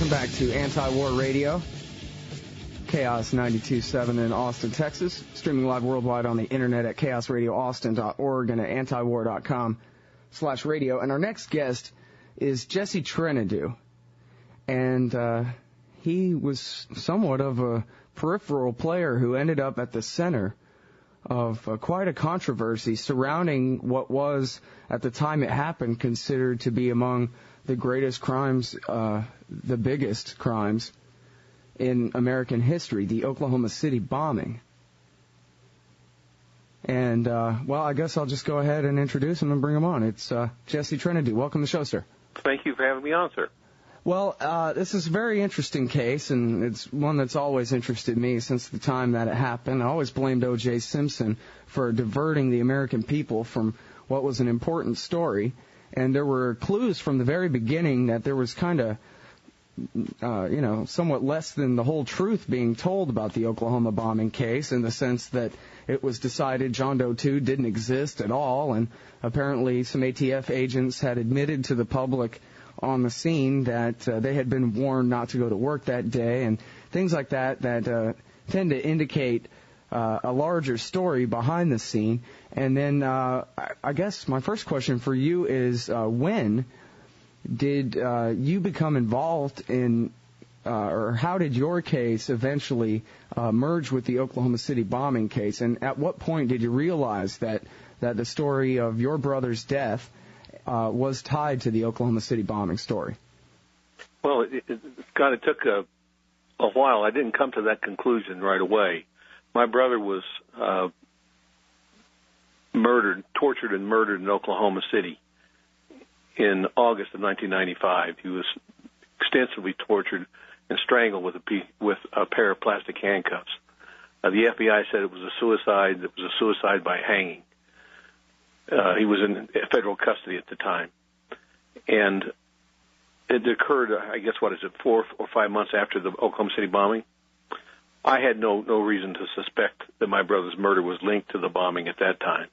welcome back to Anti-War Radio, Chaos 92.7 in Austin, Texas, streaming live worldwide on the internet at chaosradioaustin.org and at antiwar.com/radio. And our next guest is Jesse Trentadue, and he was somewhat of a peripheral player who ended up at the center of quite a controversy surrounding what was, at the time it happened, considered to be among the greatest crimes, the biggest crimes in American history, the Oklahoma City bombing. And, well, I guess I'll just go ahead and introduce him and bring him on. It's Jesse Trentadue. Welcome to the show, sir. Thank you for having me on, sir. Well, this is a very interesting case, and it's one that's always interested me since the time that it happened. I always blamed O.J. Simpson for diverting the American people from what was an important story. And there were clues from the very beginning that there was kind of, somewhat less than the whole truth being told about the Oklahoma bombing case, in the sense that it was decided John Doe 2 didn't exist at all, and apparently some ATF agents had admitted to the public on the scene that they had been warned not to go to work that day, and things like that tend to indicate a larger story behind the scene. And then I guess my first question for you is, when did you become involved in, or how did your case eventually merge with the Oklahoma City bombing case? And at what point did you realize that the story of your brother's death was tied to the Oklahoma City bombing story? Well, it took a while. I didn't come to that conclusion right away. My brother was tortured and murdered in Oklahoma City in August of 1995. He was extensively tortured and strangled with a pair of plastic handcuffs. The FBI said it was a suicide. It was a suicide by hanging. He was in federal custody at the time. And it occurred, I guess, 4 or 5 months after the Oklahoma City bombing. I had no reason to suspect that my brother's murder was linked to the bombing at that time.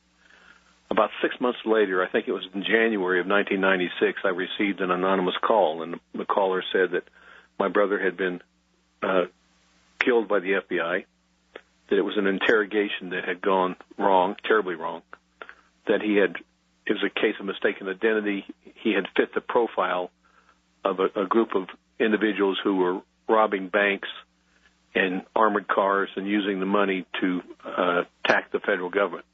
About 6 months later, I think it was in January of 1996, I received an anonymous call, and the caller said that my brother had been killed by the FBI, that it was an interrogation that had gone wrong, terribly wrong, that it was a case of mistaken identity. He had fit the profile of a group of individuals who were robbing banks and armored cars and using the money to attack the federal government.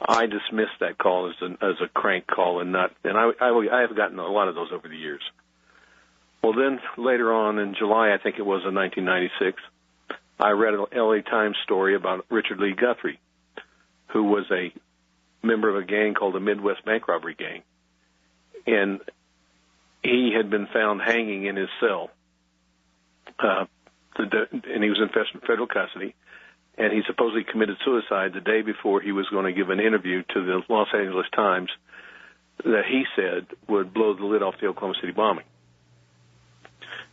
I dismissed that call as a crank call, and I have gotten a lot of those over the years. Well, then later on in July, I think it was in 1996, I read an LA Times story about Richard Lee Guthrie, who was a member of a gang called the Midwest Bank Robbery Gang, and he had been found hanging in his cell, and he was in federal custody, and he supposedly committed suicide the day before he was going to give an interview to the Los Angeles Times that he said would blow the lid off the Oklahoma City bombing.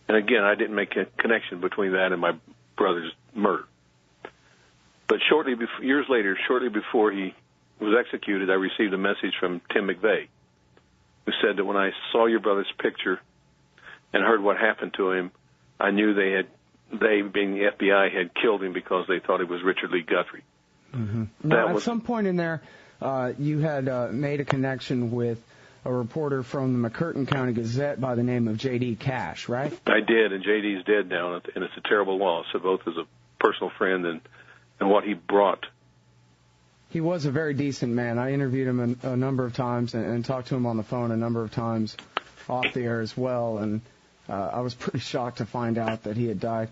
And again, I didn't make a connection between that and my brother's murder. But years later, shortly before he was executed, I received a message from Tim McVeigh, who said that when I saw your brother's picture and heard what happened to him, I knew they, being the FBI, had killed him because they thought it was Richard Lee Guthrie. Mm-hmm. Now, at some point in there, you had made a connection with a reporter from the McCurtain County Gazette by the name of J.D. Cash, right? I did, and J.D.'s dead now, and it's a terrible loss, both as a personal friend and what he brought. He was a very decent man. I interviewed him a number of times and talked to him on the phone a number of times off the air as well, and I was pretty shocked to find out that he had died.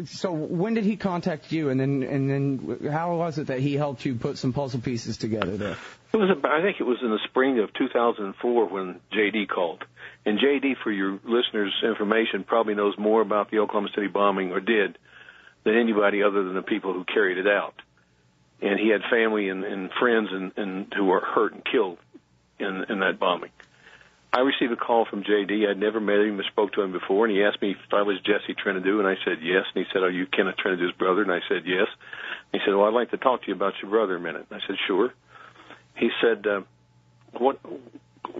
So when did he contact you, and then how was it that he helped you put some puzzle pieces together there? I think it was in the spring of 2004 when J.D. called. And J.D., for your listeners' information, probably knows more about the Oklahoma City bombing, or did, than anybody other than the people who carried it out. And he had family and friends and who were hurt and killed in that bombing. I received a call from J.D. I'd never met him or spoke to him before, and he asked me if I was Jesse Trentadue, and I said yes. And he said, "Are you Kenneth Trenadue's brother?" And I said yes. And he said, "Well, I'd like to talk to you about your brother a minute." And I said, "Sure." He said, what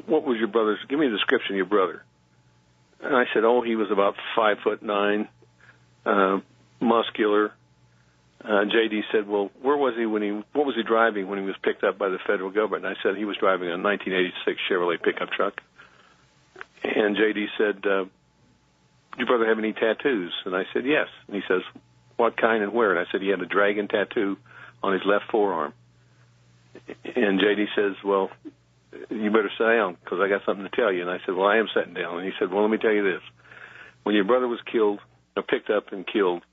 was your brother's? Give me a description of your brother. And I said, he was about 5'9", muscular. J.D. said, well, what was he driving when he was picked up by the federal government? And I said he was driving a 1986 Chevrolet pickup truck. And J.D. said, do your brother have any tattoos? And I said, yes. And he says, what kind and where? And I said, he had a dragon tattoo on his left forearm. And J.D. says, well, you better sit down because I got something to tell you. And I said, well, I am sitting down. And he said, well, let me tell you this. When your brother was killed, or picked up and killed,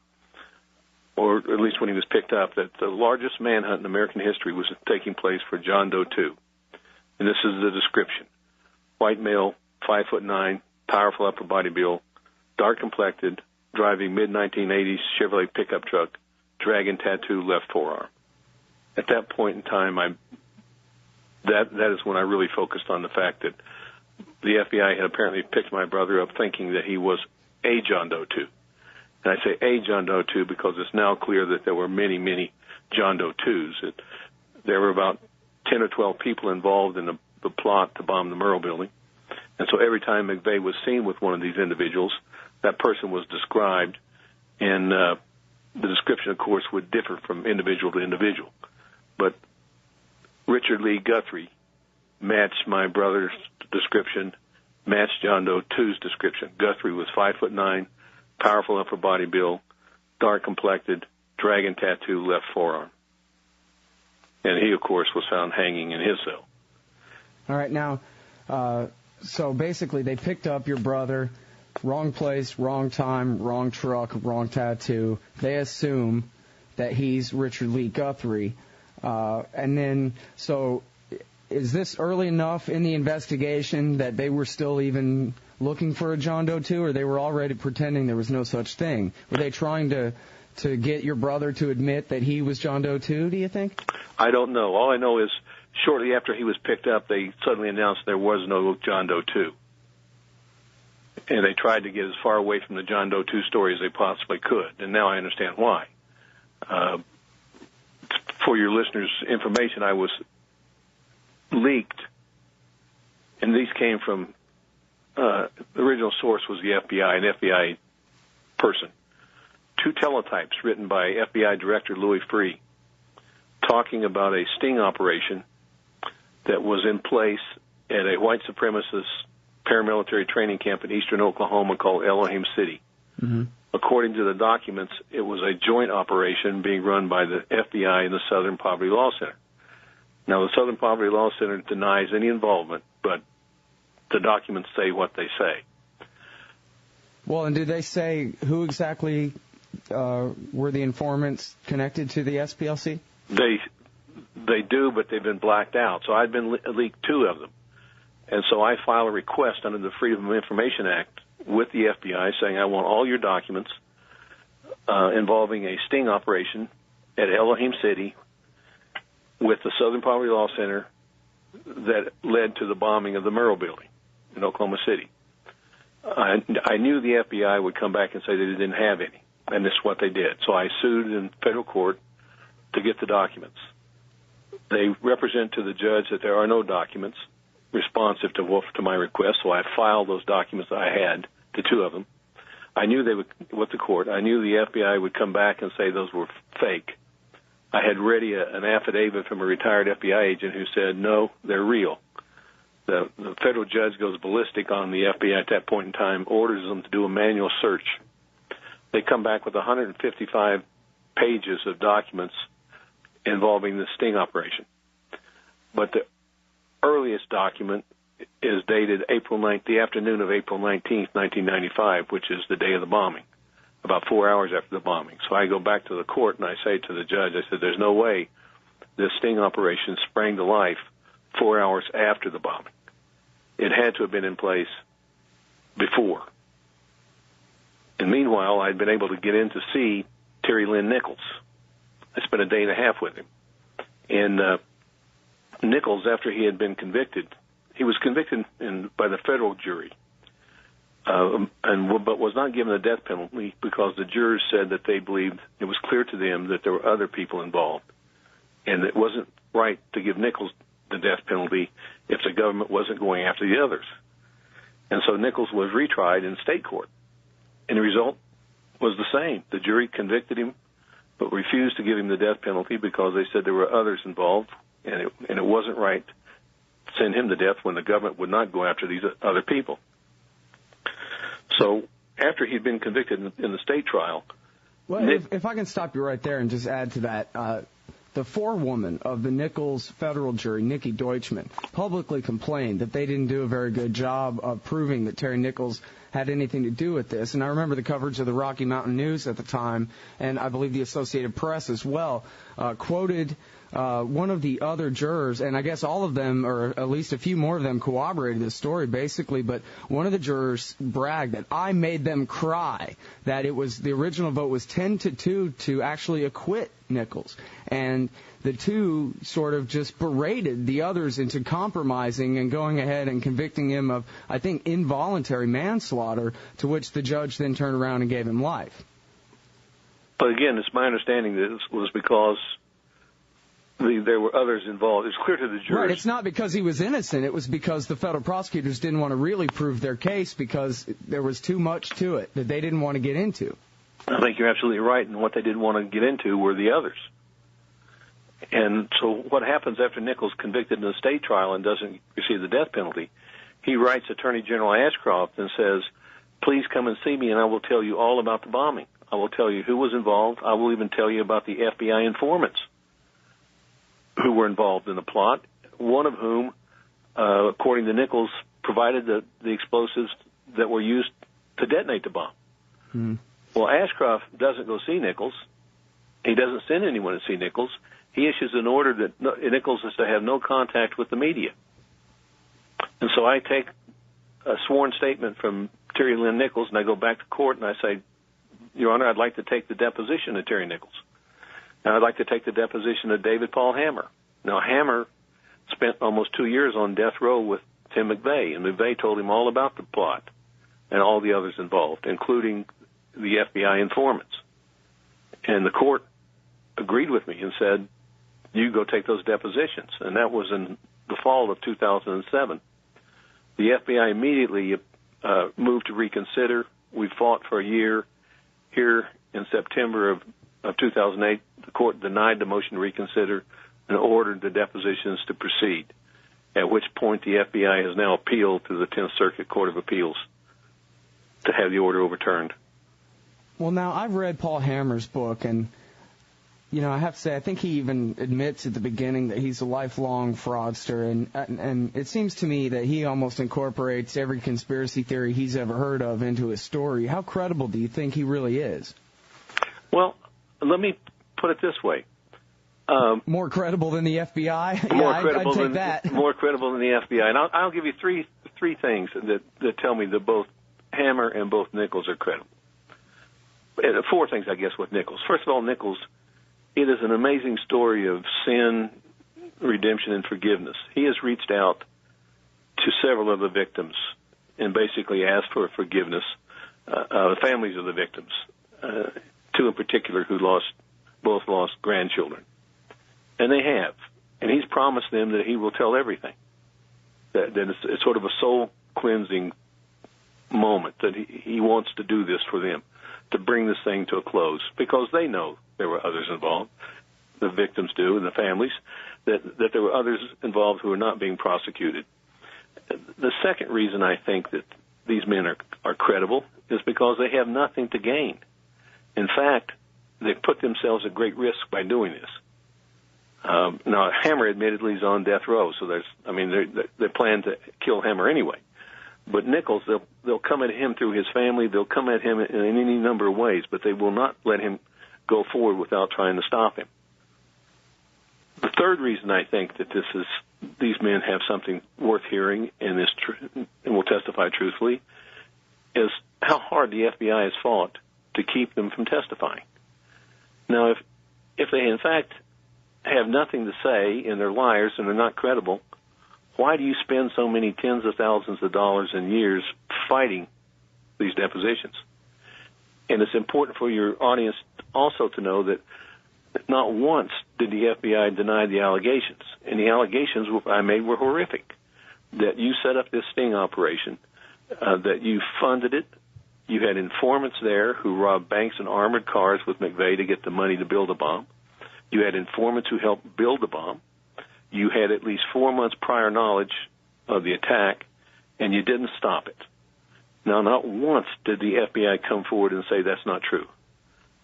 or at least when he was picked up, that the largest manhunt in American history was taking place for John Doe 2. And this is the description. White male, 5'9", powerful upper body build, dark complected, driving mid-1980s Chevrolet pickup truck, dragon tattoo left forearm. At that point in time, that is when I really focused on the fact that the FBI had apparently picked my brother up thinking that he was a John Doe 2. And I say a John Doe 2 because it's now clear that there were many, many John Doe 2s. There were about 10 or 12 people involved in the plot to bomb the Murrah Building. And so every time McVeigh was seen with one of these individuals, that person was described, and the description, of course, would differ from individual to individual. But Richard Lee Guthrie matched my brother's description, matched John Doe 2's description. Guthrie was 5'9", powerful upper body build, dark complected, dragon tattoo left forearm. And he, of course, was found hanging in his cell. All right, now, so basically they picked up your brother, wrong place, wrong time, wrong truck, wrong tattoo. They assume that he's Richard Lee Guthrie. And then, so is this early enough in the investigation that they were still even looking for a John Doe 2, or they were already pretending there was no such thing? Were they trying to get your brother to admit that he was John Doe 2, do you think? I don't know. All I know is shortly after he was picked up, they suddenly announced there was no John Doe 2. And they tried to get as far away from the John Doe 2 story as they possibly could. And now I understand why. For your listeners' information, I was leaked, and these came from, the original source was the FBI, an FBI person. 2 teletypes written by FBI Director Louis Freeh talking about a sting operation that was in place at a white supremacist paramilitary training camp in eastern Oklahoma called Elohim City. Mm-hmm. According to the documents, it was a joint operation being run by the FBI and the Southern Poverty Law Center. Now, the Southern Poverty Law Center denies any involvement, but the documents say what they say. Well, and do they say who exactly were the informants connected to the SPLC? They do, but they've been blacked out. So I've been leaked 2 of them. And so I file a request under the Freedom of Information Act with the FBI saying I want all your documents involving a sting operation at Elohim City with the Southern Poverty Law Center that led to the bombing of the Murrah Building in Oklahoma City. I knew the FBI would come back and say they didn't have any, and this is what they did. So I sued in federal court to get the documents. They represent to the judge that there are no documents responsive to my request, so I filed those documents I had, the 2 of them. I knew they would, with the court, I knew the FBI would come back and say those were fake. I had ready an affidavit from a retired FBI agent who said, no, they're real. The federal judge goes ballistic on the FBI at that point in time, orders them to do a manual search. They come back with 155 pages of documents involving the sting operation. But the earliest document is dated the afternoon of April 19th, 1995, which is the day of the bombing, about 4 hours after the bombing. So I go back to the court and I say to the judge, I said, there's no way this sting operation sprang to life 4 hours after the bombing. It had to have been in place before. And meanwhile, I'd been able to get in to see Terry Lynn Nichols. I spent a day and a half with him. And Nichols, after he had been convicted, he was convicted by the federal jury, but was not given the death penalty because the jurors said that they believed it was clear to them that there were other people involved, and it wasn't right to give Nichols the death penalty if the government wasn't going after the others. And so Nichols was retried in state court. And the result was the same. The jury convicted him, but refused to give him the death penalty because they said there were others involved, and it wasn't right to send him to death when the government would not go after these other people. So after he'd been convicted in the state trial... Well, if I can stop you right there and just add to that, the forewoman of the Nichols federal jury, Nikki Deutschman, publicly complained that they didn't do a very good job of proving that Terry Nichols had anything to do with this. And I remember the coverage of the Rocky Mountain News at the time, and I believe the Associated Press as well, quoted one of the other jurors, and I guess all of them, or at least a few more of them, corroborated this story basically, but one of the jurors bragged that I made them cry, that it was, the original vote was 10-2 to actually acquit Nichols. And the two sort of just berated the others into compromising and going ahead and convicting him of, I think, involuntary manslaughter, to which the judge then turned around and gave him life. But again, it's my understanding that this was because there were others involved. It's clear to the jurors. Right, it's not because he was innocent. It was because the federal prosecutors didn't want to really prove their case because there was too much to it that they didn't want to get into. I think you're absolutely right, and what they didn't want to get into were the others. And so what happens after Nichols convicted in the state trial and doesn't receive the death penalty, he writes Attorney General Ashcroft and says, please come and see me and I will tell you all about the bombing. I will tell you who was involved. I will even tell you about the FBI informants who were involved in the plot, one of whom, according to Nichols, provided the explosives that were used to detonate the bomb. Hmm. Well, Ashcroft doesn't go see Nichols. He doesn't send anyone to see Nichols. He issues an order that Nichols is to have no contact with the media. And so I take a sworn statement from Terry Lynn Nichols, and I go back to court, and I say, Your Honor, I'd like to take the deposition of Terry Nichols. And I'd like to take the deposition of David Paul Hammer. Now, Hammer spent almost 2 years on death row with Tim McVeigh, and McVeigh told him all about the plot and all the others involved, including the FBI informants. And the court agreed with me and said, you go take those depositions. And that was in the fall of 2007. The FBI immediately moved to reconsider. We fought for a year. Here in September of 2008, the court denied the motion to reconsider and ordered the depositions to proceed, at which point the FBI has now appealed to the 10th Circuit Court of Appeals to have the order overturned. Well, now, I've read Paul Hammer's book, and, you know, I have to say, I think he even admits at the beginning that he's a lifelong fraudster, and it seems to me that he almost incorporates every conspiracy theory he's ever heard of into his story. How credible do you think he really is? Well, let me put it this way. More credible than the FBI? I'd take that. More credible than the FBI. And I'll give you three things that tell me that both Hammer and both Nichols are credible. 4 things, I guess, with Nichols. First of all, Nichols, it is an amazing story of sin, redemption, and forgiveness. He has reached out to several of the victims and basically asked for forgiveness, the families of the victims, 2 in particular who both lost grandchildren. And they have. And he's promised them that he will tell everything. That it's sort of a soul-cleansing moment, that he wants to do this for them, to bring this thing to a close, because they know there were others involved, the victims do, and the families, that there were others involved who are not being prosecuted. The second reason I think that these men are credible is because they have nothing to gain. In fact, they put themselves at great risk by doing this. Now, Hammer admittedly is on death row, so they plan to kill Hammer anyway. But Nichols, they'll come at him through his family. They'll come at him in any number of ways, but they will not let him go forward without trying to stop him. The third reason I think that these men have something worth hearing and will testify truthfully is how hard the FBI has fought to keep them from testifying. Now, if they in fact have nothing to say and they're liars and they're not credible, why do you spend so many tens of thousands of dollars and years fighting these depositions? And it's important for your audience also to know that not once did the FBI deny the allegations. And the allegations I made were horrific. That you set up this sting operation, that you funded it. You had informants there who robbed banks and armored cars with McVeigh to get the money to build a bomb. You had informants who helped build the bomb. You had at least 4 months prior knowledge of the attack, and you didn't stop it. Now, not once did the FBI come forward and say that's not true.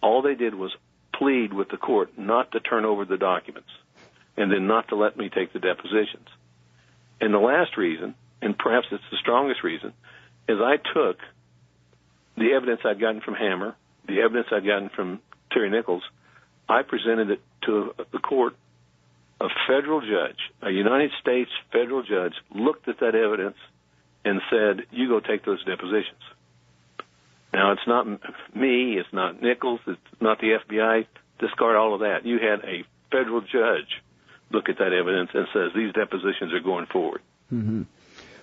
All they did was plead with the court not to turn over the documents and then not to let me take the depositions. And the last reason, and perhaps it's the strongest reason, is I took the evidence I'd gotten from Hammer, the evidence I'd gotten from Terry Nichols, I presented it to the court. A federal judge, a United States federal judge, looked at that evidence and said, you go take those depositions. Now, it's not me, it's not Nichols, it's not the FBI. Discard all of that. You had a federal judge look at that evidence and says these depositions are going forward. Mm-hmm.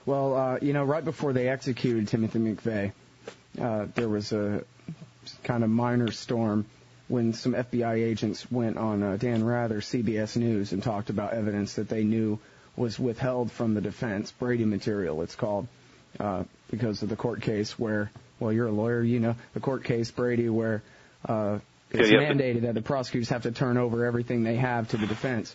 Well, right before they executed Timothy McVeigh, there was a kind of minor storm when some FBI agents went on Dan Rather, CBS News, and talked about evidence that they knew was withheld from the defense, Brady material it's called, because of the court case where, well, you're a lawyer, you know, the court case, Brady, where it's mandated that the prosecutors have to turn over everything they have to the defense.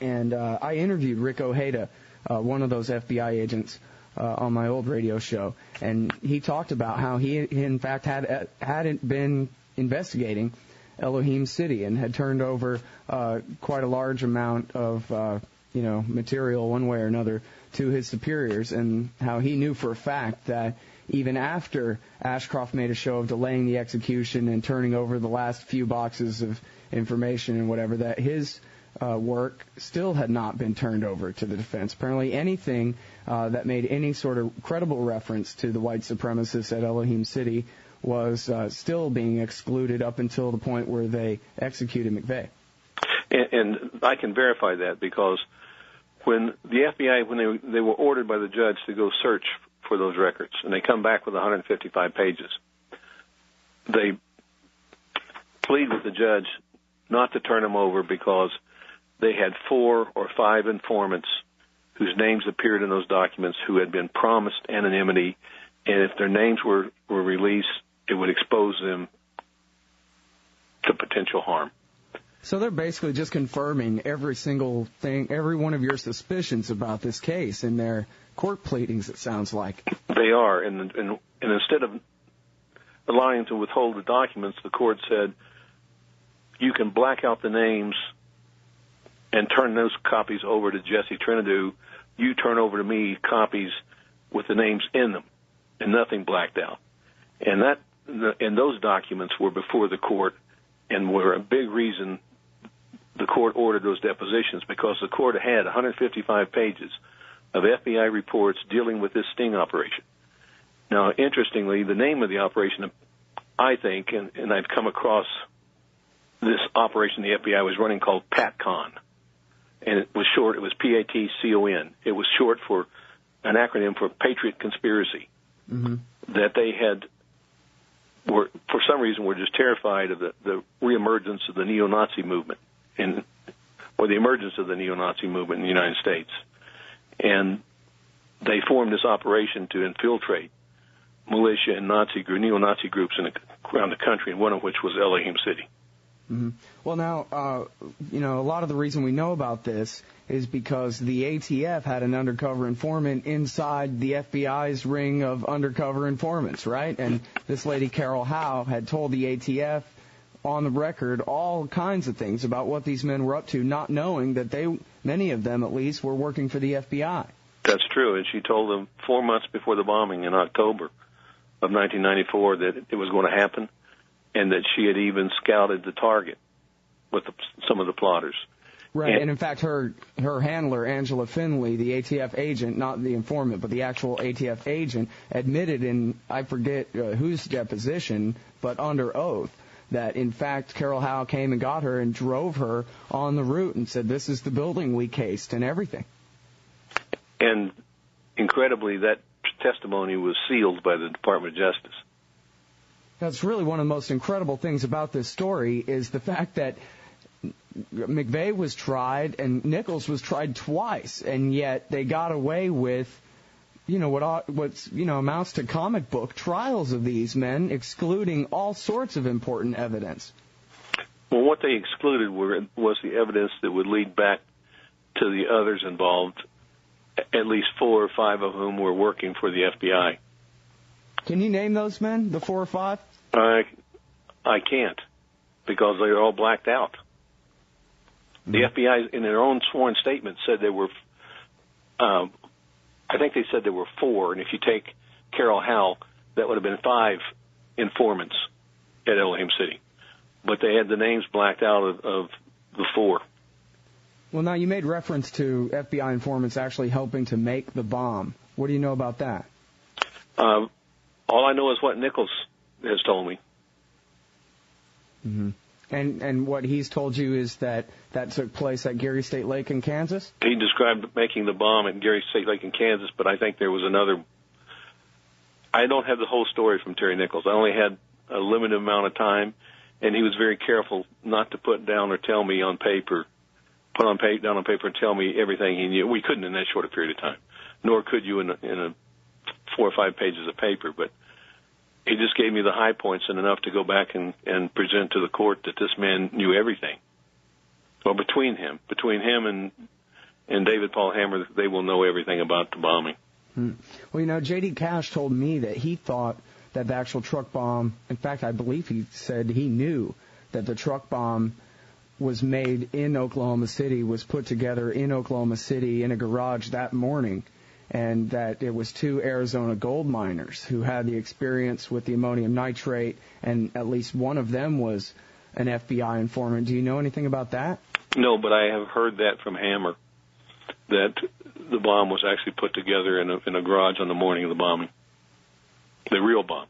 And I interviewed Rick Ojeda, one of those FBI agents, on my old radio show, and he talked about how he in fact hadn't been investigating Elohim City and had turned over quite a large amount of material one way or another to his superiors, and how he knew for a fact that even after Ashcroft made a show of delaying the execution and turning over the last few boxes of information and whatever, that his work still had not been turned over to the defense. Apparently anything that made any sort of credible reference to the white supremacists at Elohim City was still being excluded up until the point where they executed McVeigh. And I can verify that, because when the FBI, when they were ordered by the judge to go search for those records, and they come back with 155 pages, they plead with the judge not to turn them over because they had 4 or 5 informants whose names appeared in those documents who had been promised anonymity, and if their names were released, it would expose them to potential harm. So they're basically just confirming every single thing, every one of your suspicions about this case in their court pleadings, it sounds like. They are, and instead of allowing to withhold the documents, the court said, you can black out the names and turn those copies over to Jesse Trentadue. You turn over to me copies with the names in them and nothing blacked out. And those documents were before the court and were a big reason the court ordered those depositions, because the court had 155 pages of FBI reports dealing with this sting operation. Now, interestingly, the name of the operation, I think, and I've come across this operation the FBI was running called PATCON. And it was short, it was PATCON. It was short for an acronym for Patriot Conspiracy. Mm-hmm. That they were, for some reason, were just terrified of the reemergence of the neo-Nazi movement, or the emergence of the neo-Nazi movement in the United States. And they formed this operation to infiltrate militia and neo-Nazi groups around the country, and one of which was Elohim City. Mm-hmm. Well, now, a lot of the reason we know about this is because the ATF had an undercover informant inside the FBI's ring of undercover informants, right? And this lady, Carol Howe, had told the ATF on the record all kinds of things about what these men were up to, not knowing that many of them at least, were working for the FBI. That's true, and she told them 4 months before the bombing in October of 1994 that it was going to happen, and that she had even scouted the target with some of the plotters. Right, and in fact, her handler, Angela Finley, the ATF agent, not the informant, but the actual ATF agent, admitted in, I forget whose deposition, but under oath, that in fact Carol Howe came and got her and drove her on the route and said, this is the building we cased and everything. And incredibly, that testimony was sealed by the Department of Justice. That's really one of the most incredible things about this story is the fact that McVeigh was tried and Nichols was tried twice, and yet they got away with what's amounts to comic book trials of these men, excluding all sorts of important evidence. Well, what they excluded was the evidence that would lead back to the others involved, at least 4 or 5 of whom were working for the FBI. Can you name those men, the 4 or 5? I can't, because they were all blacked out. The FBI, in their own sworn statement, said there were, I think they said there were 4, and if you take Carol Howell, that would have been 5 informants at Elohim City. But they had the names blacked out of the 4. Well, now, you made reference to FBI informants actually helping to make the bomb. What do you know about that? All I know is what Nichols has told me. Mm-hmm. And what he's told you is that took place at Gary State Lake in Kansas? He described making the bomb at Gary State Lake in Kansas, but I think there was another. I don't have the whole story from Terry Nichols. I only had a limited amount of time, and he was very careful not to put down or tell me on paper, down on paper and tell me everything he knew. We couldn't in that short a period of time, nor could you in a 4 or 5 pages of paper, but he just gave me the high points and enough to go back and present to the court that this man knew everything. Well, between him and David Paul Hammer, they will know everything about the bombing. Well, J.D. Cash told me that he thought that the actual truck bomb, in fact, I believe he said he knew that the truck bomb was made in Oklahoma City, was put together in Oklahoma City in a garage that morning, and that it was 2 Arizona gold miners who had the experience with the ammonium nitrate, and at least one of them was an FBI informant. Do you know anything about that? No, but I have heard that from Hammer, that the bomb was actually put together in a garage on the morning of the bombing, the real bomb.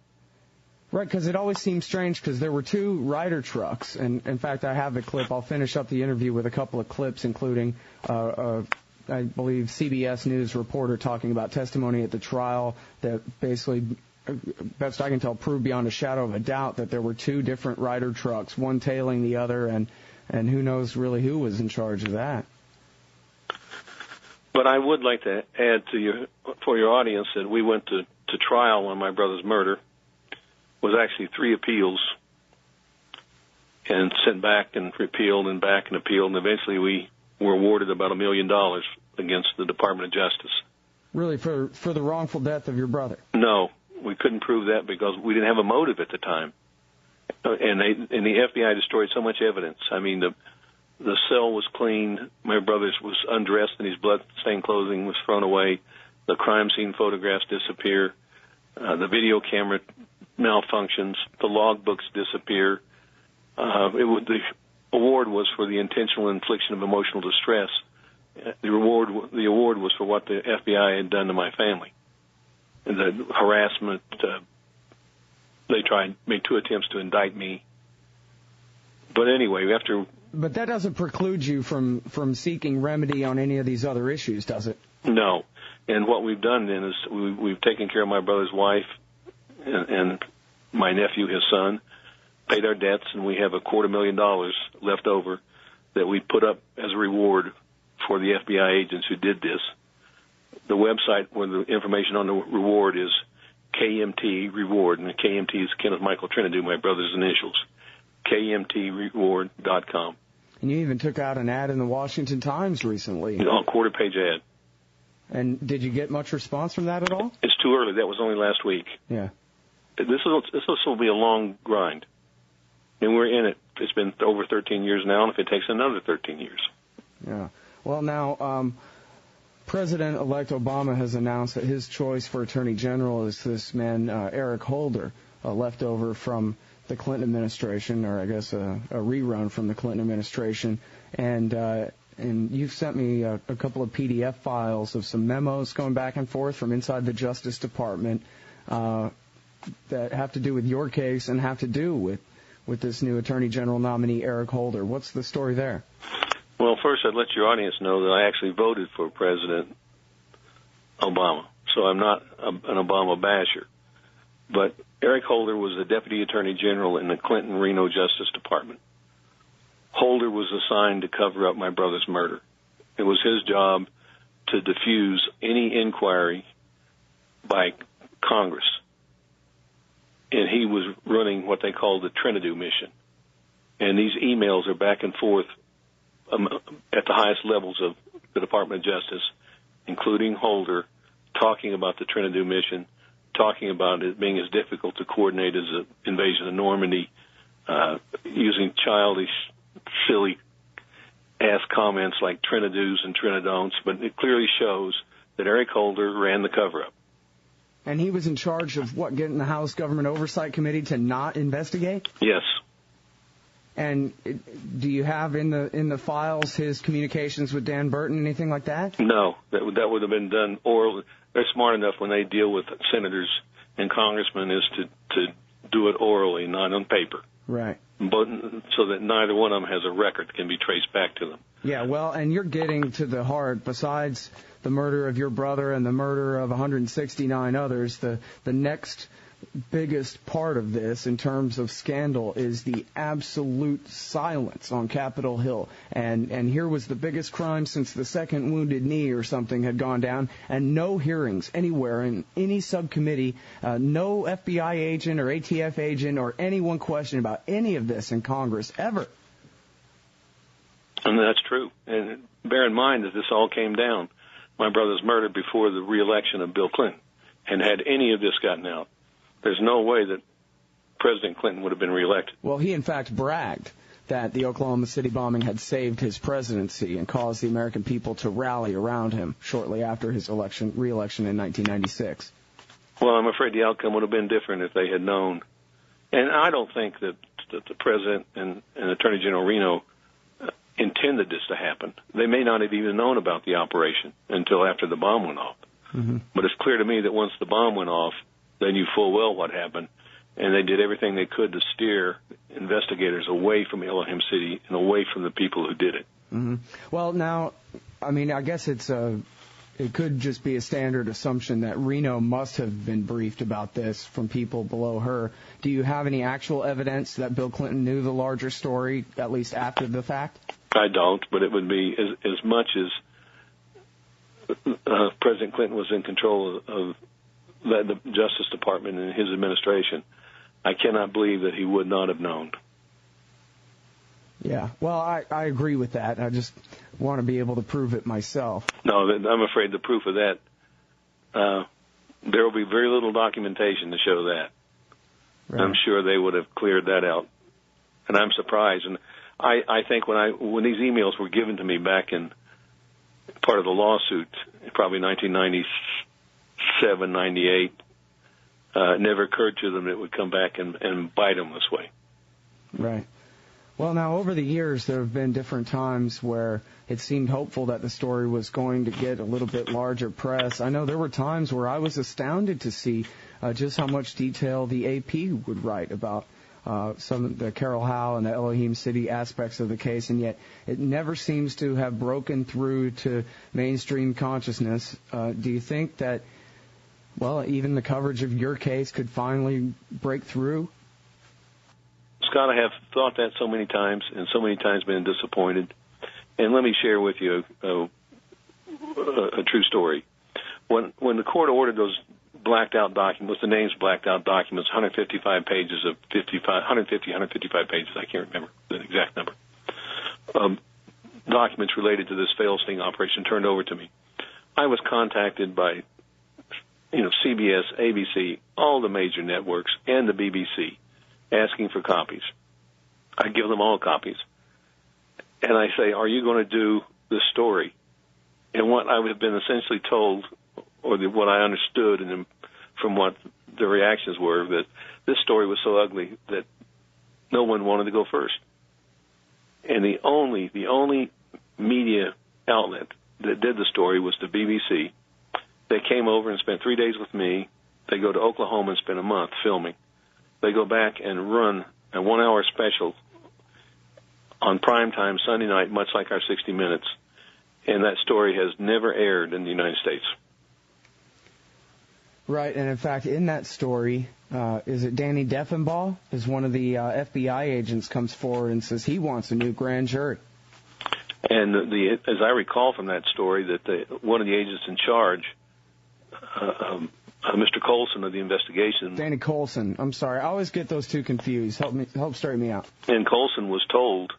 Right, because it always seems strange because there were 2 Ryder trucks, and in fact I have the clip. I'll finish up the interview with a couple of clips, including I believe CBS News reporter talking about testimony at the trial that basically, best I can tell, proved beyond a shadow of a doubt that there were 2 different Ryder trucks, one tailing the other, and who knows really who was in charge of that. But I would like to add for your audience that we went to trial on my brother's murder. Was actually 3 appeals and sent back and repealed and back and appealed, and eventually we were awarded about $1 million against the Department of Justice. Really, for the wrongful death of your brother? No, we couldn't prove that because we didn't have a motive at the time, and the FBI destroyed so much evidence. I mean, the cell was cleaned, my brother's was undressed, and his blood-stained clothing was thrown away. The crime scene photographs disappear. The video camera malfunctions. The logbooks disappear. The award was for the intentional infliction of emotional distress. The award was for what the FBI had done to my family. And the harassment. They made 2 attempts to indict me. But anyway, But that doesn't preclude you from seeking remedy on any of these other issues, does it? No. And what we've done then is we've taken care of my brother's wife and my nephew, his son, paid our debts, and we have $250,000 left over that we put up as a reward for the FBI agents who did this. The website where the information on the reward is KMT Reward, and the KMT is Kenneth Michael Trentadue, my brother's initials, KMTReward.com. And you even took out an ad in the Washington Times recently. A quarter-page ad. And did you get much response from that at all? It's too early. That was only last week. Yeah. This will be a long grind. And we're in it. It's been over 13 years now, and if it takes another 13 years. Yeah. Well, now, President-elect Obama has announced that his choice for Attorney General is this man, Eric Holder, a leftover from the Clinton administration, or I guess a rerun from the Clinton administration. And you've sent me a couple of PDF files of some memos going back and forth from inside the Justice Department that have to do with your case and have to do with this new Attorney General nominee, Eric Holder. What's the story there? Well, first, I'd let your audience know that I actually voted for President Obama, so I'm not an Obama basher. But Eric Holder was the Deputy Attorney General in the Clinton Reno Justice Department. Holder was assigned to cover up my brother's murder. It was his job to diffuse any inquiry by Congress, and he was running what they call the Trentadue mission. And these emails are back and forth at the highest levels of the Department of Justice, including Holder, talking about the Trentadue mission, talking about it being as difficult to coordinate as the invasion of Normandy, using childish, silly-ass comments like Trenadues and Trenadon'ts, but it clearly shows that Eric Holder ran the cover-up. And he was in charge of, what, getting the House Government Oversight Committee to not investigate? Yes. And do you have in the files his communications with Dan Burton, anything like that? No, that would have been done oral. They're smart enough when they deal with senators and congressmen is to do it orally, not on paper. Right. But so that neither one of them has a record that can be traced back to them. Yeah, well, and you're getting to the heart. Besides the murder of your brother and the murder of 169 others, the next biggest part of this in terms of scandal is the absolute silence on Capitol Hill. And here was the biggest crime since the second Wounded Knee or something had gone down, and no hearings anywhere in any subcommittee, no FBI agent or ATF agent or anyone questioned about any of this in Congress ever. And that's true. And bear in mind that this all came down. My brother's murdered before the re-election of Bill Clinton. And had any of this gotten out, there's no way that President Clinton would have been reelected. Well, he, in fact, bragged that the Oklahoma City bombing had saved his presidency and caused the American people to rally around him shortly after his re-election in 1996. Well, I'm afraid the outcome would have been different if they had known. And I don't think that the President and Attorney General Reno intended this to happen. They may not have even known about the operation until after the bomb went off. Mm-hmm. But it's clear to me that once the bomb went off, they knew full well what happened, and they did everything they could to steer investigators away from Elohim City and away from the people who did it. Mm-hmm. Well, now, I mean, I guess it could just be a standard assumption that Reno must have been briefed about this from people below her. Do you have any actual evidence that Bill Clinton knew the larger story, at least after the fact? I don't, but it would be as much as President Clinton was in control of the Justice Department and his administration. I cannot believe that he would not have known. Yeah, well, I agree with that. I just want to be able to prove it myself. No, I'm afraid the proof of that, there will be very little documentation to show that. Right. I'm sure they would have cleared that out. And I'm surprised. And I think when these emails were given to me back in part of the lawsuit, probably 1997, 98, it never occurred to them it would come back and bite them this way. Right. Well, now, over the years, there have been different times where it seemed hopeful that the story was going to get a little bit larger press. I know there were times where I was astounded to see just how much detail the AP would write about some of the Carroll Howe and the Elohim City aspects of the case, and yet it never seems to have broken through to mainstream consciousness. Do you think that, well, even the coverage of your case could finally break through? Scott, I have thought that so many times and so many times been disappointed. And let me share with you a true story. When the court ordered those blacked out documents, the names blacked out documents, 155 pages of 155 pages, I can't remember the exact number, documents related to this failed sting operation turned over to me. I was contacted by, CBS, ABC, all the major networks, and the BBC, asking for copies. I give them all copies. And I say, are you going to do this story? And what I have been essentially told, or what I understood and from what the reactions were, that this story was so ugly that no one wanted to go first. And the only media outlet that did the story was the BBC. They came over and spent 3 days with me. They go to Oklahoma and spend a month filming. They go back and run a 1 hour special on prime time Sunday night, much like our 60 Minutes. And that story has never aired in the United States. Right, and in fact, in that story, is it Danny Deffenbaugh? Is one of the FBI agents comes forward and says he wants a new grand jury. And as I recall from that story, that one of the agents in charge Mr. Colson of the investigation. Danny Colson. I'm sorry. I always get those two confused. Help straighten me out. And Colson was told,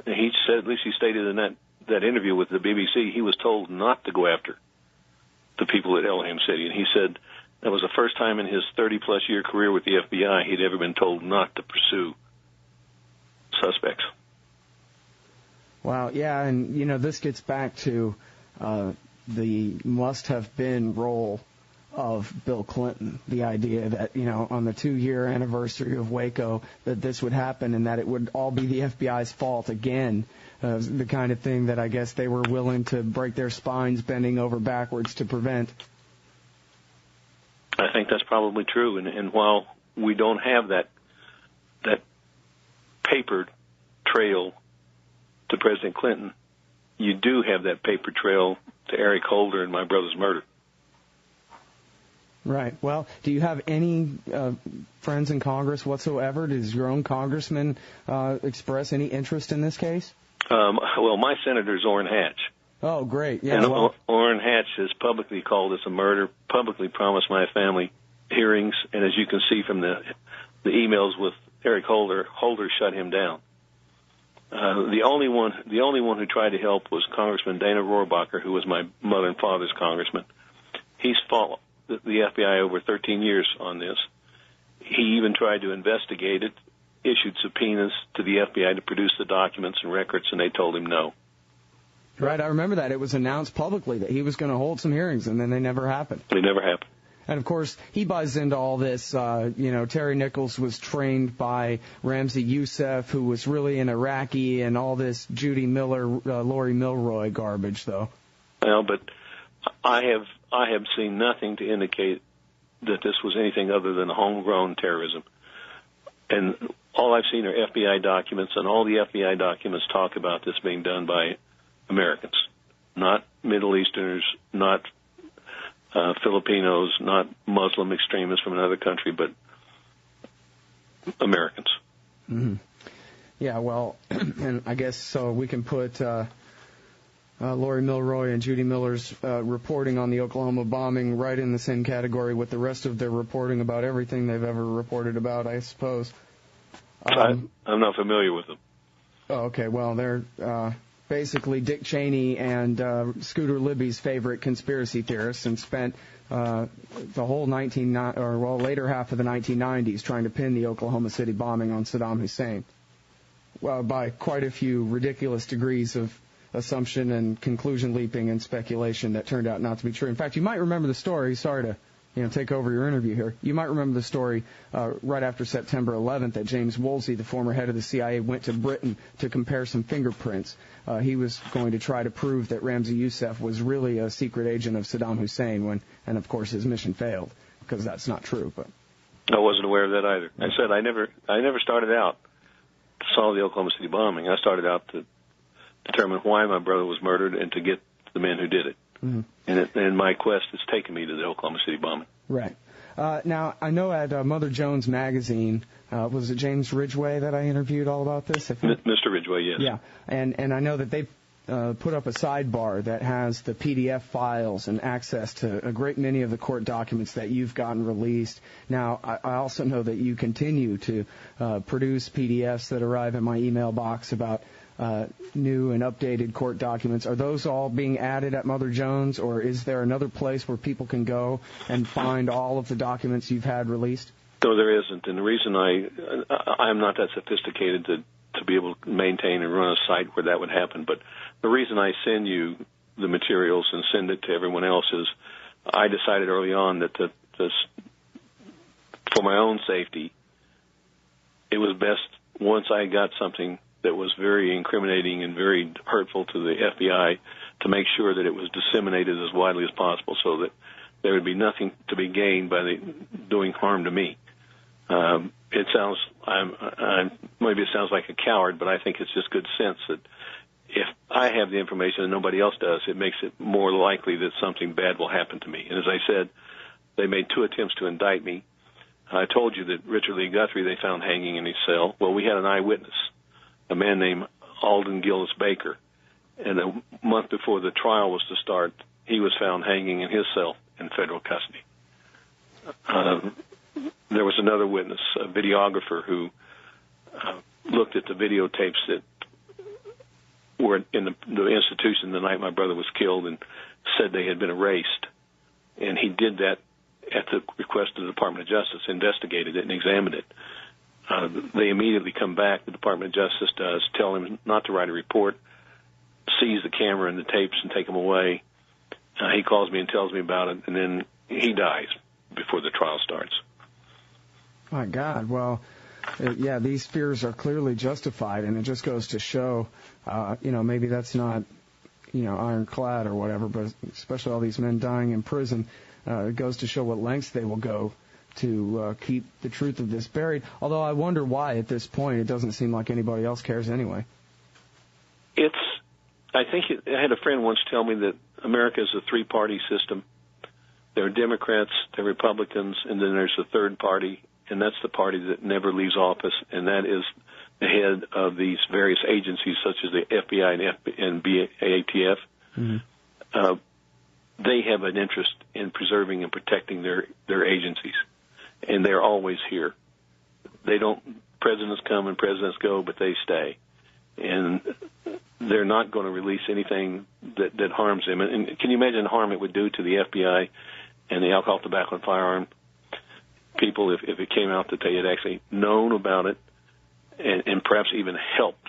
he said, at least he stated in that interview with the BBC, he was told not to go after the people at Elohim City. And he said that was the first time in his 30-plus year career with the FBI he'd ever been told not to pursue suspects. Wow, yeah, and, this gets back to the must-have-been role of Bill Clinton, the idea that, on the 2-year anniversary of Waco, that this would happen and that it would all be the FBI's fault again, the kind of thing that I guess they were willing to break their spines bending over backwards to prevent. I think that's probably true, and while we don't have that paper trail to President Clinton, you do have that paper trail to Eric Holder and my brother's murder. Right. Well, do you have any friends in Congress whatsoever? Does your own congressman express any interest in this case? Well, my senator's Orrin Hatch. Oh, great. Yeah. And Orrin Hatch has publicly called this a murder, publicly promised my family hearings, and as you can see from the emails with Eric Holder shut him down. The only one who tried to help was Congressman Dana Rohrabacher, who was my mother and father's congressman. He's fought the FBI over 13 years on this. He even tried to investigate it, issued subpoenas to the FBI to produce the documents and records, and they told him no. Right, I remember that. It was announced publicly that he was going to hold some hearings, and then they never happened. They never happened. And, of course, he buys into all this. Terry Nichols was trained by Ramzi Youssef, who was really an Iraqi, and all this Judy Miller, Lori Milroy garbage, though. Well, but I have seen nothing to indicate that this was anything other than homegrown terrorism. And all I've seen are FBI documents, and all the FBI documents talk about this being done by Americans, not Middle Easterners, not Filipinos, not Muslim extremists from another country, but Americans. Mm-hmm. Yeah, well, and I guess so we can put Lori Milroy and Judy Miller's reporting on the Oklahoma bombing right in the same category with the rest of their reporting about everything they've ever reported about, I suppose. I'm not familiar with them. Oh, okay. Well, they're basically Dick Cheney and Scooter Libby's favorite conspiracy theorists, and spent the whole later half of the 1990s trying to pin the Oklahoma City bombing on Saddam Hussein. Well, by quite a few ridiculous degrees of assumption and conclusion leaping and speculation that turned out not to be true. In fact, you might remember the story. Sorry to take over your interview here. You might remember the story right after September 11th that James Woolsey, the former head of the CIA, went to Britain to compare some fingerprints. He was going to try to prove that Ramzi Youssef was really a secret agent of Saddam Hussein, and of course his mission failed, because that's not true. But I wasn't aware of that either. I said I never started out to solve the Oklahoma City bombing. I started out to determine why my brother was murdered and to get the men who did it. Mm-hmm. And my quest has taken me to the Oklahoma City bombing. Right. Now, I know at Mother Jones magazine, was it James Ridgway that I interviewed all about this? Mr. Ridgway, yes. Yeah, and I know that they put up a sidebar that has the PDF files and access to a great many of the court documents that you've gotten released. Now, I also know that you continue to produce PDFs that arrive in my email box about new and updated court documents. Are those all being added at Mother Jones, or is there another place where people can go and find all of the documents you've had released? No, there isn't. And the reason I'm not that sophisticated to be able to maintain and run a site where that would happen, but the reason I send you the materials and send it to everyone else is I decided early on that for my own safety, it was best once I got something that was very incriminating and very hurtful to the FBI to make sure that it was disseminated as widely as possible so that there would be nothing to be gained by doing harm to me. It sounds, maybe it sounds like a coward, but I think it's just good sense that if I have the information and nobody else does, it makes it more likely that something bad will happen to me. And as I said, they made 2 attempts to indict me. I told you that Richard Lee Guthrie they found hanging in his cell. Well, we had an eyewitness, a man named Alden Gillis Baker, and a month before the trial was to start, he was found hanging in his cell in federal custody. There was another witness, a videographer, who looked at the videotapes that were in the institution the night my brother was killed and said they had been erased. And he did that at the request of the Department of Justice, investigated it and examined it. They immediately come back, the Department of Justice does, tell him not to write a report, seize the camera and the tapes and take them away. He calls me and tells me about it, and then he dies before the trial starts. My God. Well, yeah, these fears are clearly justified, and it just goes to show, maybe that's not, ironclad or whatever, but especially all these men dying in prison, it goes to show what lengths they will go to keep the truth of this buried. Although I wonder why at this point it doesn't seem like anybody else cares anyway. I had a friend once tell me that America is a three-party system. There are Democrats, there are Republicans, and then there's the third party, and that's the party that never leaves office, and that is the head of these various agencies such as the FBI and BATF. Mm-hmm. They have an interest in preserving and protecting their agencies, and they're always here. Presidents come and presidents go, but they stay. And they're not going to release anything that harms them. And can you imagine the harm it would do to the FBI and the alcohol, tobacco, and firearm people if it came out that they had actually known about it and perhaps even helped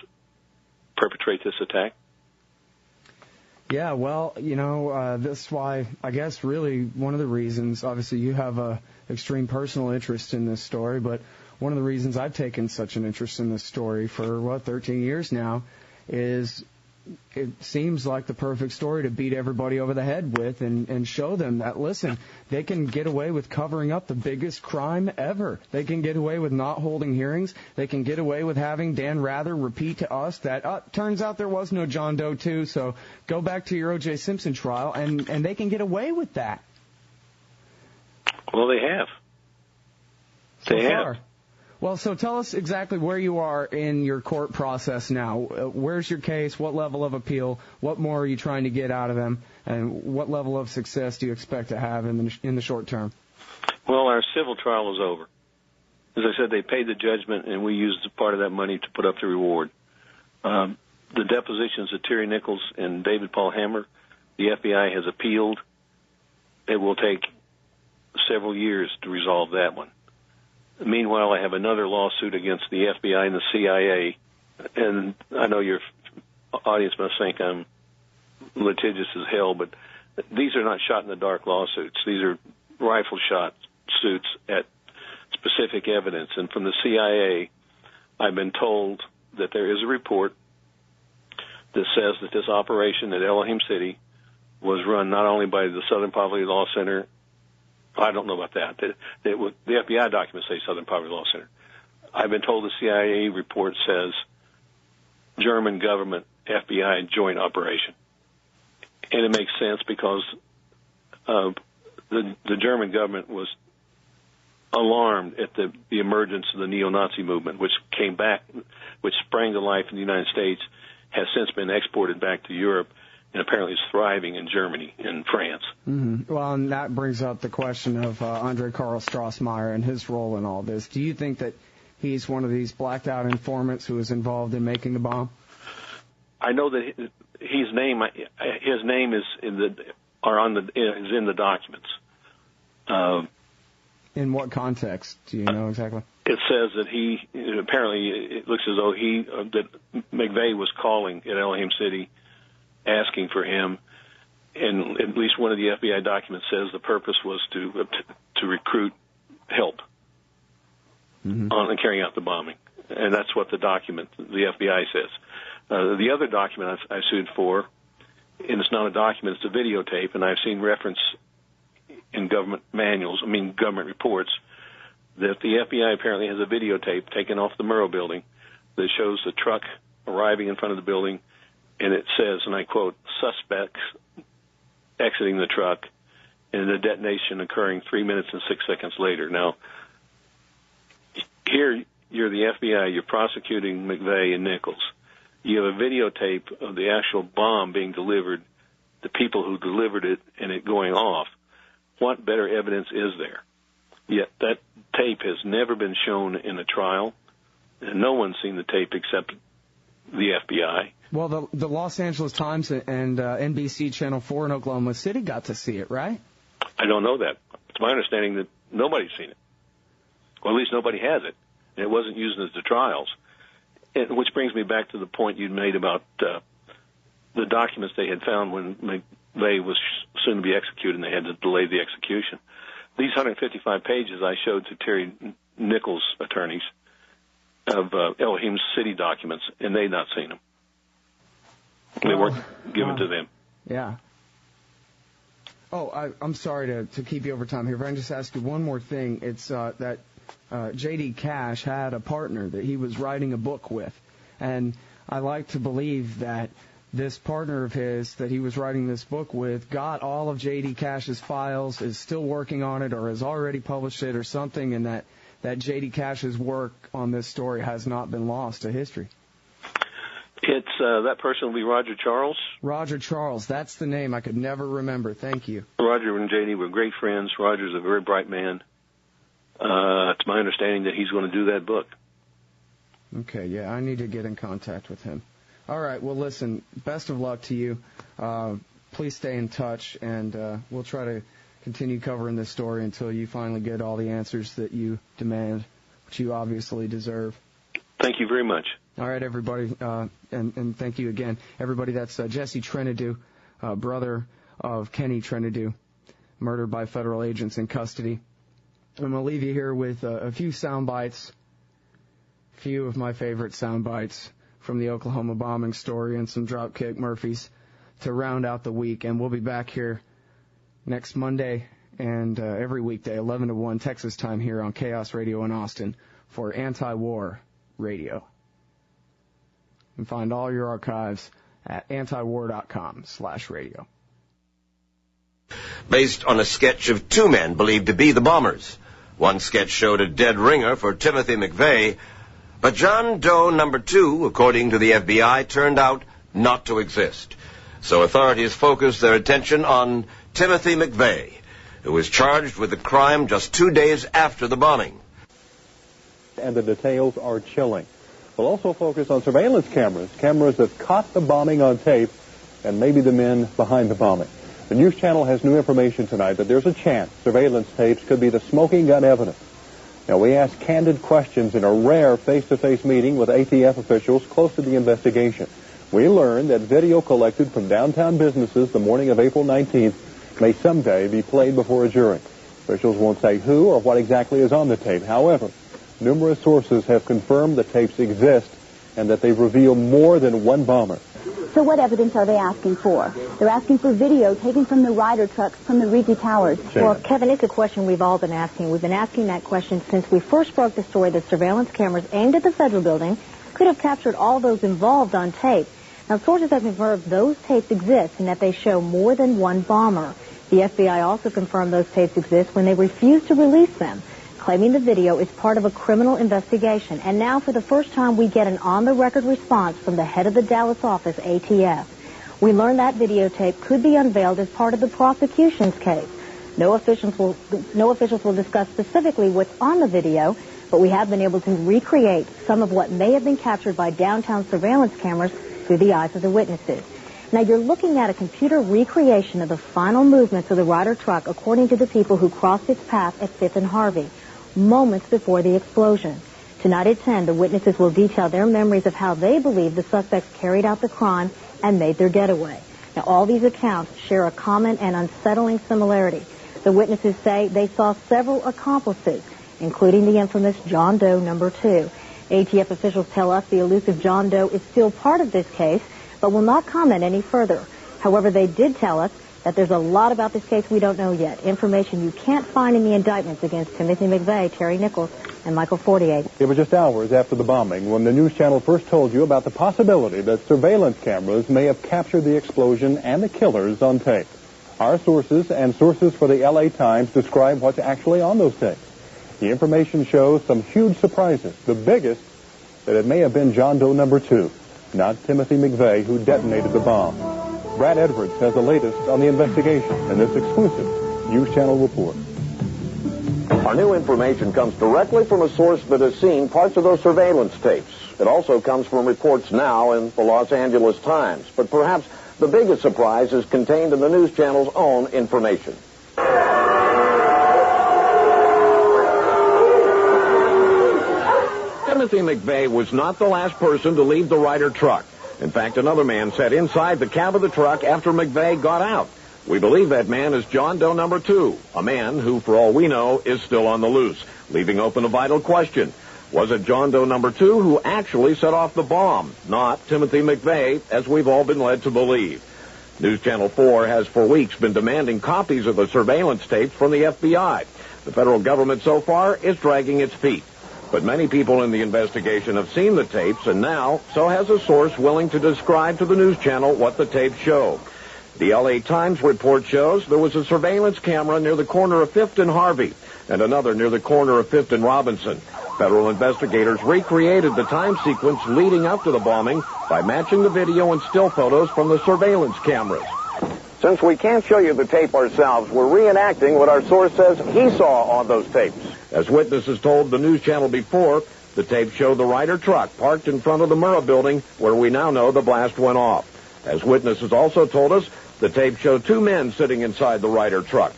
perpetrate this attack? Yeah, well, that's why I guess really one of the reasons, obviously you have a extreme personal interest in this story, but one of the reasons I've taken such an interest in this story for, 13 years now is it seems like the perfect story to beat everybody over the head with and show them that, listen, they can get away with covering up the biggest crime ever. They can get away with not holding hearings. They can get away with having Dan Rather repeat to us that, turns out there was no John Doe 2, so go back to your O.J. Simpson trial, and they can get away with that. Well, they have. They have. Well, so tell us exactly where you are in your court process now. Where's your case? What level of appeal? What more are you trying to get out of them? And what level of success do you expect to have in the short term? Well, our civil trial is over. As I said, they paid the judgment, and we used part of that money to put up the reward. The depositions of Terry Nichols and David Paul Hammer, the FBI has appealed. It will take several years to resolve that one. Meanwhile, I have another lawsuit against the FBI and the CIA, and I know your audience must think I'm litigious as hell, but these are not shot-in-the-dark lawsuits. These are rifle-shot suits at specific evidence. And from the CIA, I've been told that there is a report that says that this operation at Elohim City was run not only by the Southern Poverty Law Center. I don't know about that. The FBI documents say Southern Poverty Law Center. I've been told the CIA report says German government FBI joint operation. And it makes sense because the German government was alarmed at the emergence of the neo-Nazi movement, which came back, which sprang to life in the United States, has since been exported back to Europe, and apparently is thriving in Germany and France. Mm-hmm. Well, and that brings up the question of Andre Karl Strassmeyer and his role in all this. Do you think that he's one of these blacked-out informants who is involved in making the bomb? I know that his name is in the documents. In what context? Do you know exactly? It says that it looks as though that McVeigh was calling at Elohim City, asking for him, and at least one of the FBI documents says the purpose was to recruit help on carrying out the bombing, and that's what the FBI says. The other document I sued for, and it's not a document, it's a videotape, and I've seen reference in government reports, that the FBI apparently has a videotape taken off the Murrah building that shows the truck arriving in front of the building, and it says, and I quote, suspects exiting the truck and the detonation occurring 3 minutes and 6 seconds later. Now, here you're the FBI, you're prosecuting McVeigh and Nichols. You have a videotape of the actual bomb being delivered, the people who delivered it, and it going off. What better evidence is there? Yet that tape has never been shown in a trial, and no one's seen the tape except the FBI. Well, the Los Angeles Times and NBC Channel 4 in Oklahoma City got to see it, right? I don't know that. It's my understanding that nobody's seen it. Well, at least nobody has it, and it wasn't used in the trials. And which brings me back to the point you made about the documents they had found when McVeigh was soon to be executed, and they had to delay the execution. These 155 pages I showed to Terry Nichols' attorneys of Elohim City documents, and they'd not seen them. They weren't given to them. Yeah. Oh, I'm sorry to keep you over time here, but I can just ask you one more thing. It's that J.D. Cash had a partner that he was writing a book with, and I like to believe that this partner of his that he was writing this book with got all of J.D. Cash's files, is still working on it, or has already published it or something, and that J.D. Cash's work on this story has not been lost to history. It's that person will be Roger Charles. Roger Charles, that's the name I could never remember. Thank you. Roger and J.D. were great friends. Roger's a very bright man. It's my understanding that he's going to do that book. Okay, yeah, I need to get in contact with him. All right, well, listen, best of luck to you. Please stay in touch, and we'll try to continue covering this story until you finally get all the answers that you demand, which you obviously deserve. Thank you very much. All right, everybody, and thank you again. Everybody, that's Jesse Trentadue, brother of Kenny Trentadue, murdered by federal agents in custody. I'm going to leave you here with a few sound bites, a few of my favorite sound bites from the Oklahoma bombing story and some Dropkick Murphys to round out the week. And we'll be back here next Monday and every weekday, 11 to 1 Texas time here on Chaos Radio in Austin for Anti-War Radio. And find all your archives at antiwar.com/radio. Based on a sketch of two men believed to be the bombers. One sketch showed a dead ringer for Timothy McVeigh, but John Doe number 2, according to the FBI, turned out not to exist. So authorities focused their attention on Timothy McVeigh, who was charged with the crime just 2 days after the bombing. And the details are chilling. We'll also focus on surveillance cameras that caught the bombing on tape, and maybe the men behind the bombing. The News Channel has new information tonight that there's a chance surveillance tapes could be the smoking gun evidence. Now, we asked candid questions in a rare face-to-face meeting with ATF officials close to the investigation. We learned that video collected from downtown businesses the morning of April 19th may someday be played before a jury. Officials won't say who or what exactly is on the tape. However, numerous sources have confirmed the tapes exist and that they reveal more than one bomber. So what evidence are they asking for? They're asking for video taken from the Ryder trucks from the Rigi Towers. Well, Kevin, it's a question we've all been asking. We've been asking that question since we first broke the story that surveillance cameras aimed at the federal building could have captured all those involved on tape. Now, sources have confirmed those tapes exist and that they show more than one bomber. The FBI also confirmed those tapes exist when they refused to release them, claiming the video is part of a criminal investigation. And now, for the first time, we get an on-the-record response from the head of the Dallas office, ATF. We learned that videotape could be unveiled as part of the prosecution's case. No officials will discuss specifically what's on the video, but we have been able to recreate some of what may have been captured by downtown surveillance cameras through the eyes of the witnesses. Now, you're looking at a computer recreation of the final movements of the Ryder truck according to the people who crossed its path at 5th and Harvey, moments before the explosion. Tonight at 10, the witnesses will detail their memories of how they believe the suspects carried out the crime and made their getaway. Now, all these accounts share a common and unsettling similarity. The witnesses say they saw several accomplices, including the infamous John Doe number 2. ATF officials tell us the elusive John Doe is still part of this case, but will not comment any further. However, they did tell us that there's a lot about this case we don't know yet, information you can't find in the indictments against Timothy McVeigh, Terry Nichols, and Michael Fortier. It was just hours after the bombing when the News Channel first told you about the possibility that surveillance cameras may have captured the explosion and the killers on tape. Our sources and sources for the LA Times describe what's actually on those tapes. The information shows some huge surprises, the biggest that it may have been John Doe number 2, not Timothy McVeigh, who detonated the bomb. Brad Edwards has the latest on the investigation in this exclusive News Channel report. Our new information comes directly from a source that has seen parts of those surveillance tapes. It also comes from reports now in the Los Angeles Times. But perhaps the biggest surprise is contained in the news channel's own information. Timothy McVeigh was not the last person to leave the Ryder truck. In fact, another man sat inside the cab of the truck after McVeigh got out. We believe that man is John Doe number 2, a man who, for all we know, is still on the loose, leaving open a vital question. Was it John Doe number 2 who actually set off the bomb, not Timothy McVeigh, as we've all been led to believe? News Channel 4 has for weeks been demanding copies of the surveillance tapes from the FBI. The federal government so far is dragging its feet. But many people in the investigation have seen the tapes, and now so has a source willing to describe to the news channel what the tapes show. The L.A. Times report shows there was a surveillance camera near the corner of 5th and Harvey and another near the corner of 5th and Robinson. Federal investigators recreated the time sequence leading up to the bombing by matching the video and still photos from the surveillance cameras. Since we can't show you the tape ourselves, we're reenacting what our source says he saw on those tapes. As witnesses told the news channel before, the tape showed the Ryder truck parked in front of the Murrah Building, where we now know the blast went off. As witnesses also told us, the tape showed 2 men sitting inside the Ryder truck.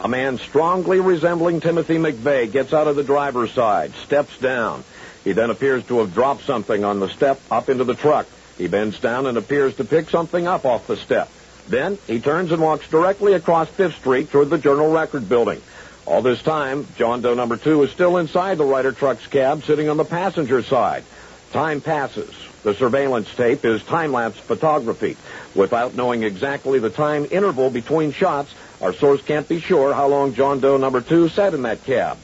A man strongly resembling Timothy McVeigh gets out of the driver's side, steps down. He then appears to have dropped something on the step up into the truck. He bends down and appears to pick something up off the step. Then he turns and walks directly across 5th Street toward the Journal Record building. All this time, John Doe number 2 is still inside the Ryder truck's cab, sitting on the passenger side. Time passes. The surveillance tape is time-lapse photography. Without knowing exactly the time interval between shots, our source can't be sure how long John Doe number 2 sat in that cab.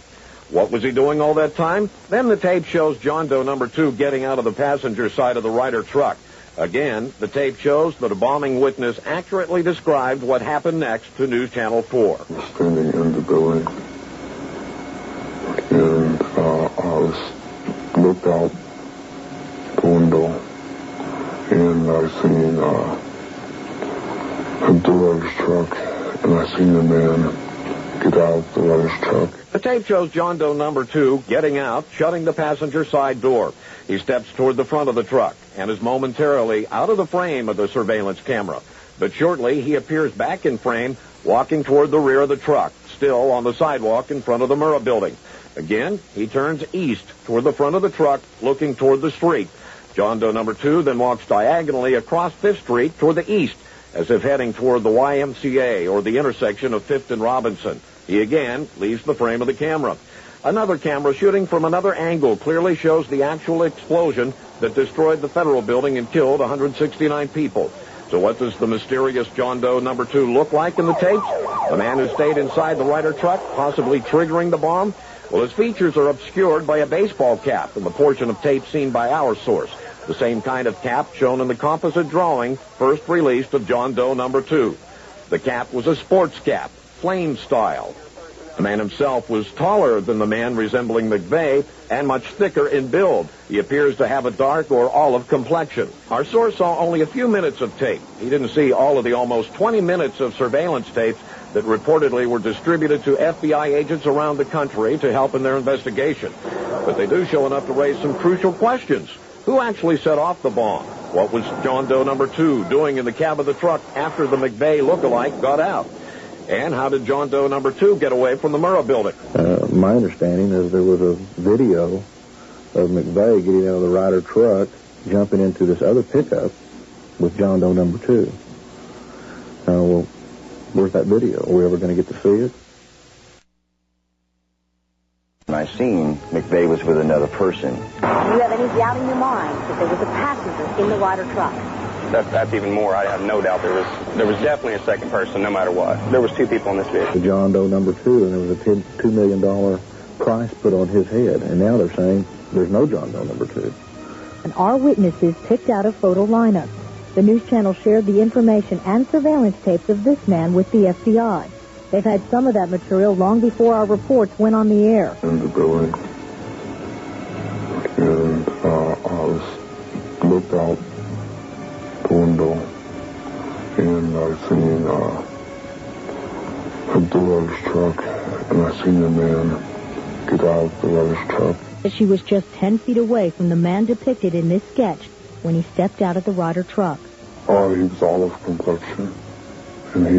What was he doing all that time? Then the tape shows John Doe number 2 getting out of the passenger side of the Ryder truck. Again, the tape shows that a bombing witness accurately described what happened next to News Channel 4. I was standing in the building, and I looked out the window, and I seen the Ryder's truck, and I seen the man get out of the Ryder's truck. The tape shows John Doe number 2 getting out, shutting the passenger side door. He steps toward the front of the truck and is momentarily out of the frame of the surveillance camera. But shortly, he appears back in frame, walking toward the rear of the truck, still on the sidewalk in front of the Murrah Building. Again, he turns east toward the front of the truck, looking toward the street. John Doe number 2 then walks diagonally across 5th Street toward the east, as if heading toward the YMCA or the intersection of 5th and Robinson. He again leaves the frame of the camera. Another camera shooting from another angle clearly shows the actual explosion that destroyed the Federal Building and killed 169 people. So what does the mysterious John Doe number 2 look like in the tapes? The man who stayed inside the Ryder truck, possibly triggering the bomb? Well, his features are obscured by a baseball cap in the portion of tape seen by our source. The same kind of cap shown in the composite drawing first released of John Doe number 2. The cap was a sports cap, flame style. The man himself was taller than the man resembling McVeigh and much thicker in build. He appears to have a dark or olive complexion. Our source saw only a few minutes of tape. He didn't see all of the almost 20 minutes of surveillance tapes that reportedly were distributed to FBI agents around the country to help in their investigation. But they do show enough to raise some crucial questions. Who actually set off the bomb? What was John Doe number 2 doing in the cab of the truck after the McVeigh lookalike got out? And how did John Doe number 2 get away from the Murrah Building? My understanding is there was a video of McVeigh getting out of the Ryder truck, jumping into this other pickup with John Doe number 2. Well, where's that video? Are we ever going to get to see it? I seen McVeigh was with another person. Do you have any doubt in your mind that there was a passenger in the Ryder truck? That's even more. I have no doubt there was definitely a second person, no matter what. There was 2 people in this vehicle. John Doe number 2, and there was a $2 million price put on his head, and now they're saying there's no John Doe number 2. And our witnesses picked out a photo lineup. The news channel shared the information and surveillance tapes of this man with the FBI. They've had some of that material long before our reports went on the air. In the building, and I looked out the window, and I seen a Dollars truck, and I seen a man get out of the rubbish truck. She was just 10 feet away from the man depicted in this sketch when he stepped out of the Ryder truck. He was olive complexion, and he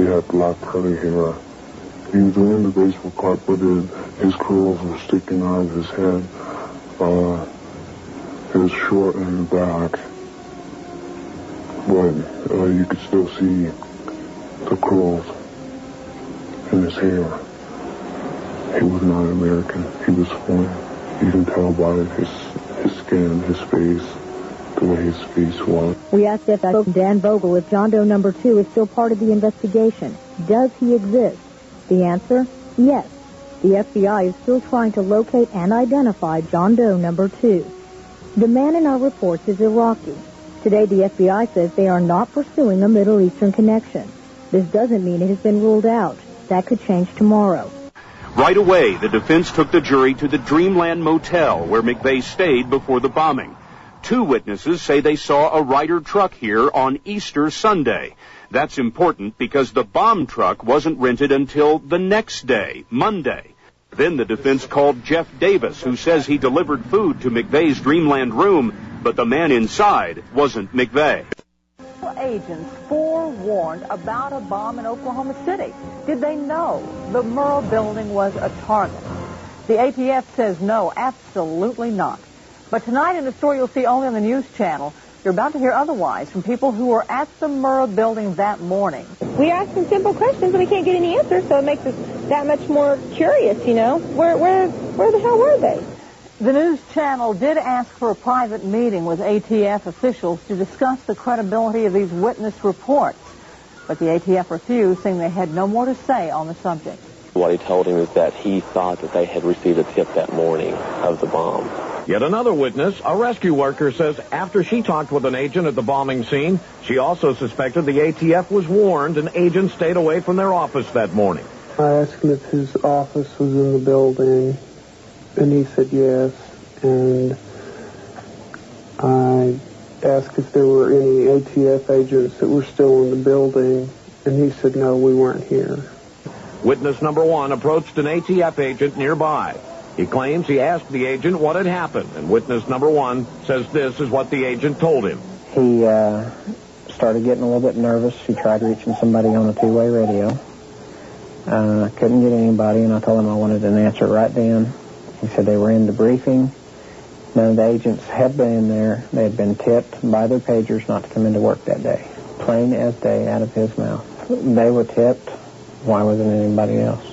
had black curly hair. He was wearing the baseball cap, but his curls were sticking out of his head. He was short in the back, but you could still see the curls in his hair. He was not American. He was foreign. You can tell by his skin, his face, the way his face was. We asked FO Dan Vogel if John Doe number 2 is still part of the investigation. Does he exist? The answer, yes. The FBI is still trying to locate and identify John Doe number 2. The man in our reports is Iraqi. Today, the FBI says they are not pursuing a Middle Eastern connection. This doesn't mean it has been ruled out. That could change tomorrow. Right away, the defense took the jury to the Dreamland Motel where McVeigh stayed before the bombing. 2 witnesses say they saw a Ryder truck here on Easter Sunday. That's important because the bomb truck wasn't rented until the next day, Monday. Then the defense called Jeff Davis, who says he delivered food to McVeigh's Dreamland room, but the man inside wasn't McVeigh. Agents forewarned about a bomb in Oklahoma City. Did they know the Murrah Building was a target? The ATF says no, absolutely not. But tonight in a story you'll see only on the news channel, you're about to hear otherwise from people who were at the Murrah Building that morning. We asked some simple questions and we can't get any answers, so it makes us that much more curious, you know. Where the hell were they? The news channel did ask for a private meeting with ATF officials to discuss the credibility of these witness reports. But the ATF refused, saying they had no more to say on the subject. What he told him is that he thought that they had received a tip that morning of the bomb. Yet another witness, a rescue worker, says after she talked with an agent at the bombing scene, she also suspected the ATF was warned and agents stayed away from their office that morning. I asked him if his office was in the building, and he said yes, and I asked if there were any ATF agents that were still in the building, and he said no, we weren't here. Witness number 1 approached an ATF agent nearby. He claims he asked the agent what had happened, and witness number 1 says this is what the agent told him. He started getting a little bit nervous. He tried reaching somebody on a 2-way radio. Couldn't get anybody, and I told him I wanted an answer right then. He said they were in debriefing. None of the agents had been in there. They had been tipped by their pagers not to come into work that day. Plain as day out of his mouth. They were tipped. Why wasn't anybody else?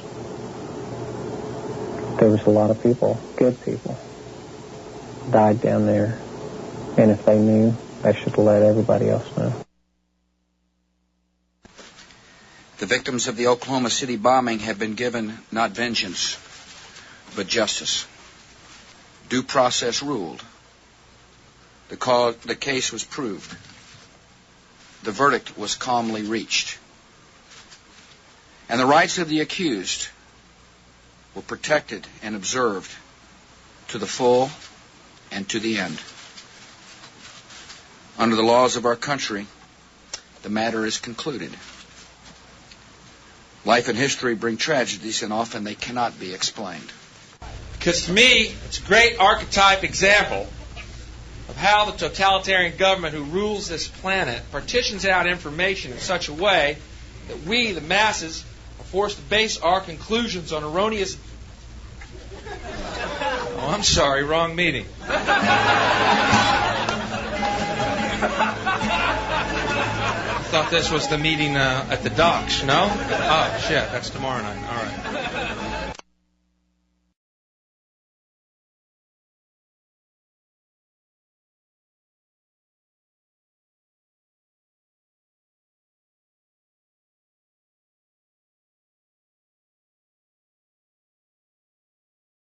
There was a lot of people, good people, died down there. And if they knew, they should have let everybody else know. The victims of the Oklahoma City bombing have been given not vengeance, but justice. Due process ruled. The case was proved. The verdict was calmly reached. And the rights of the accused were protected and observed to the full and to the end. Under the laws of our country, the matter is concluded. Life and history bring tragedies, and often they cannot be explained. Because to me, it's a great archetype example of how the totalitarian government who rules this planet partitions out information in such a way that we, the masses, are forced to base our conclusions on erroneous... Oh, I'm sorry, wrong meeting. I thought this was the meeting at the docks, no? Oh, shit, that's tomorrow night. All right.